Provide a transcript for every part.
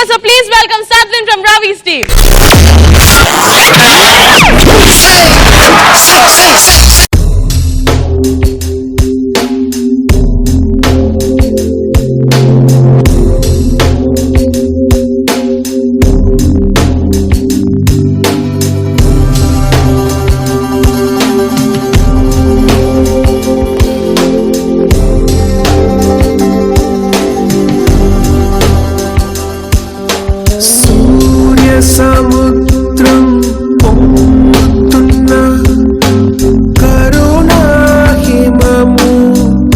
super. So please welcome Sadvin from Ravi's team. సముద్రం పొంగుతున్న కరుణా హిమము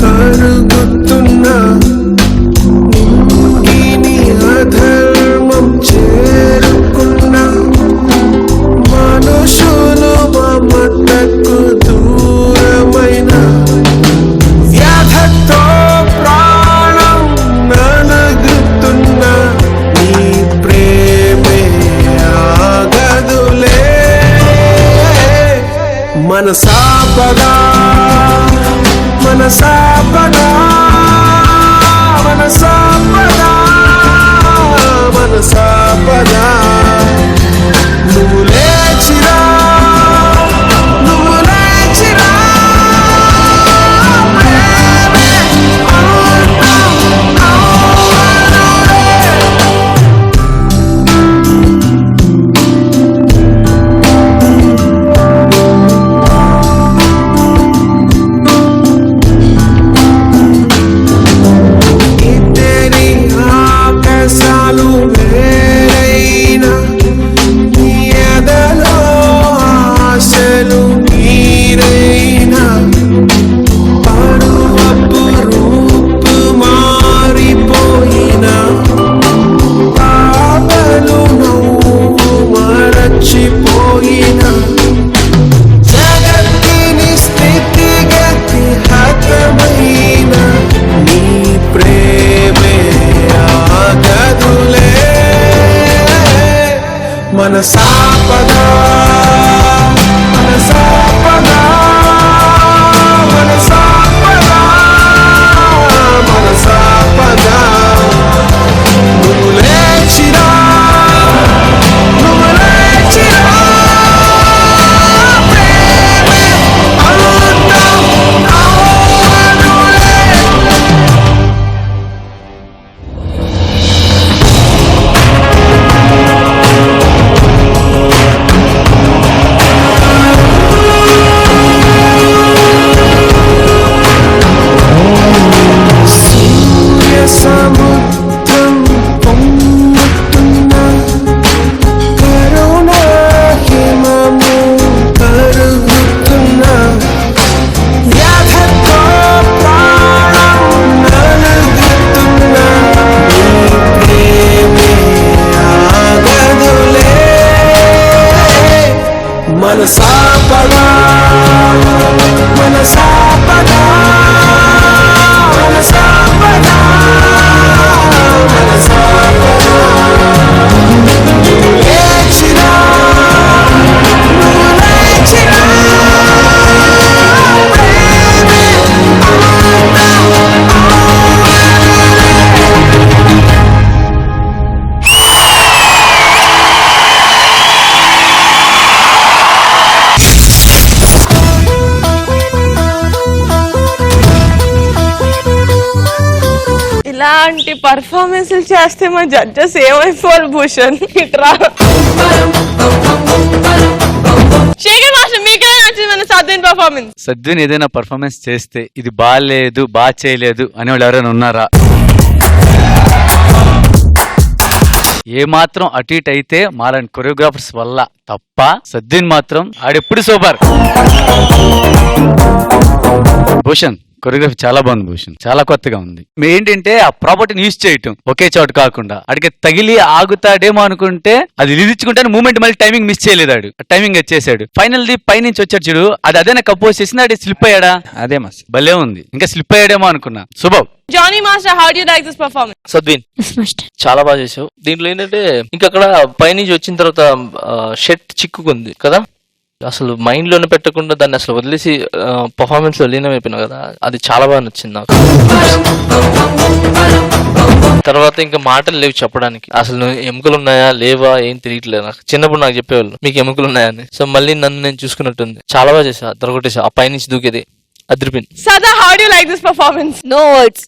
కరుగుతున్న నింగిని అధర్మం చేరుకున్న మనుషులు మమతకు దూరమైన వ్యాధతో ప్రాణం నలుగుతున్న నీ ప్రేమే ఆగదులే మనసాపదా మనసాపదా మనసాపదా మనసాపదా నువ్వు లేచిరా నువ్వు లేచిరా ప్రేమే ఇద్దరి ఆకాశాలు వేరైనా నీ ఎదలో ఆశలు నీరైనా పరువపు రూపు మారిపోయినా పాపలు నువ్వు మరచిపోయినా జగత్తిని స్థితిగతి హతమైన నీ ప్రేమే ఆగదులే మనసాపదా మనసాపదా మనసాపదా మనసాపదా నువ్వు లేచిరా నువ్వు లేచిరా ప్రేమే అనంతం అవునులే సముద్రం పొంగుతున్న కరుణా హిమము కరుగుతున్న వ్యాధతో ప్రాణం నలుగుతున్న నీ ప్రేమే ఆగదులే మనసాపదా మనసాపదా మనసాపదా మనసాపదా నువ్వు లేచిరా నువ్వు లేచిరా ప్రేమే అనంతం ఇలాంటి పర్ఫార్మెన్స్లు చేస్తే మా జడ్జెస్ ఏమైపోవాలి భూషణ్ ఇట్రా శేఖర్ మాస్టర్ మీకే నచ్చింది మన సద్విన్ పర్ఫార్మెన్స్ సద్విన్ ఏదైనా పర్ఫార్మెన్స్ చేస్తే ఇది బాగాలేదు బాగా చేయలేదు అనేవాళ్ళు ఎవరైనా ఉన్నారా? ఏ మాత్రం అటు ఇటు అయితే మాలాంటి కొరియోగ్రాఫర్స్ వల్ల తప్ప సద్విన్ మాత్రం ఆడెప్పుడు సూపర్. భూషణ్ కొరియోగ్రఫీ చాలా బాగుంది భూషణ్, చాలా కొత్తగా ఉంది. ఏంటంటే ఆ ప్రాపర్టీని యూజ్ చేయటం ఒకే చోట కాకుండా అడిగి తగిలి ఆగుతాడేమో అనుకుంటే అది నిలిచుకుంటే మూమెంట్ మళ్ళీ టైమింగ్ మిస్ చేయలేదాడు, టైమింగ్ వచ్చేసాడు. ఫైనల్ ది పైనుంచి వచ్చాడు చూడు, అది అదేనా కంపోజ్ చేసింది, అది స్లిప్ అయ్యాడా? అదే మాస్ భలే ఉంది, ఇంకా స్లిప్ అయ్యాడేమో అనుకున్నా. శుభం. Jani master, how do you like this performance? సద్విన్ చాలా బాగా చేసావు. దీంట్లో ఏంటంటే ఇంకా అక్కడ పైనుంచి వచ్చిన తర్వాత షర్ట్ చిక్కుకుంది కదా, అసలు మైండ్ లోనే పెట్టకుండా దాన్ని అసలు వదిలేసి పర్ఫార్మెన్స్ లో లీనం అయిపోయినావు కదా, అది చాలా బాగా నచ్చింది నాకు. తర్వాత ఇంకా మాటలు లేవు చెప్పడానికి. అసలు నువ్వు ఎముకలు ఉన్నాయా లేవా ఏం తెలియట్లేదు నాకు. చిన్నప్పుడు నాకు చెప్పేవాళ్ళు మీకు ఎముకలు ఉన్నాయని. సో మళ్ళీ నన్ను నేను చూసుకున్నట్టుంది. చాలా బాగా చేసా, దొరకొట్టేసా. ఆ పైనుంచి దూకేది అదిరిపోయింది. Sada, how do you like this performance? No words.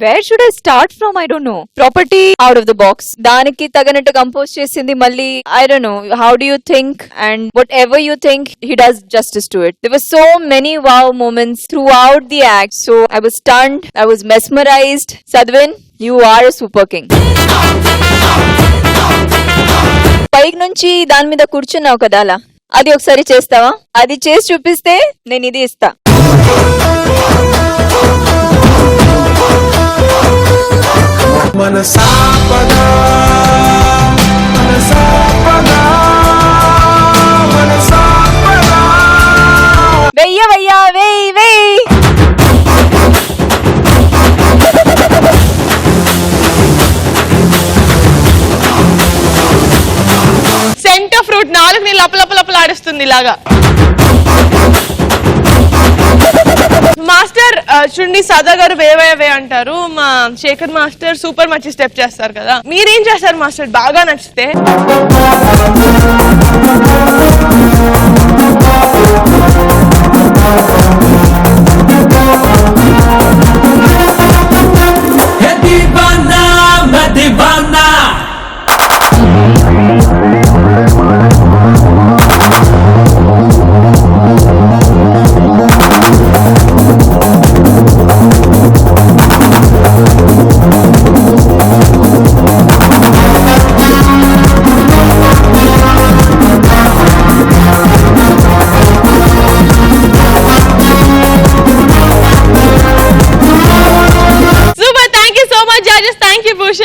Where should I start from? I don't know. Property out of the box. దానికి తగినట్టు కంపోజ్ చేసింది మళ్ళీ. I don't know. How do you think? And whatever you think, he does justice to it. There were so many wow moments throughout the act. So I was stunned. I was mesmerized. Sadhvin, you are a super king. పైకి నుంచి దాని మీద కూర్చున్నావు కదా అలా, అది ఒకసారి చేస్తావా? అది చేసి చూపిస్తే నేను ఇది ఇస్తా. మనసాపదా మనసాపదా మనసాపదా వెయ్య వెయ్య వెయ్యి వెయ్యి. సెంటర్ ఫ్రూట్ నాలుగుని లపలపలపలాడిస్తుంది ఇలాగా. మాస్టర్ చూడండి, సదా గారు వే అంటారు, మా శేఖర్ మాస్టర్ సూపర్ మంచి స్టెప్ చేస్తారు కదా, మీరేం చేస్తారు మాస్టర్ బాగా నచ్చితే? Deewana మదివానా Super, thank you so much judges, thank you Bhushan.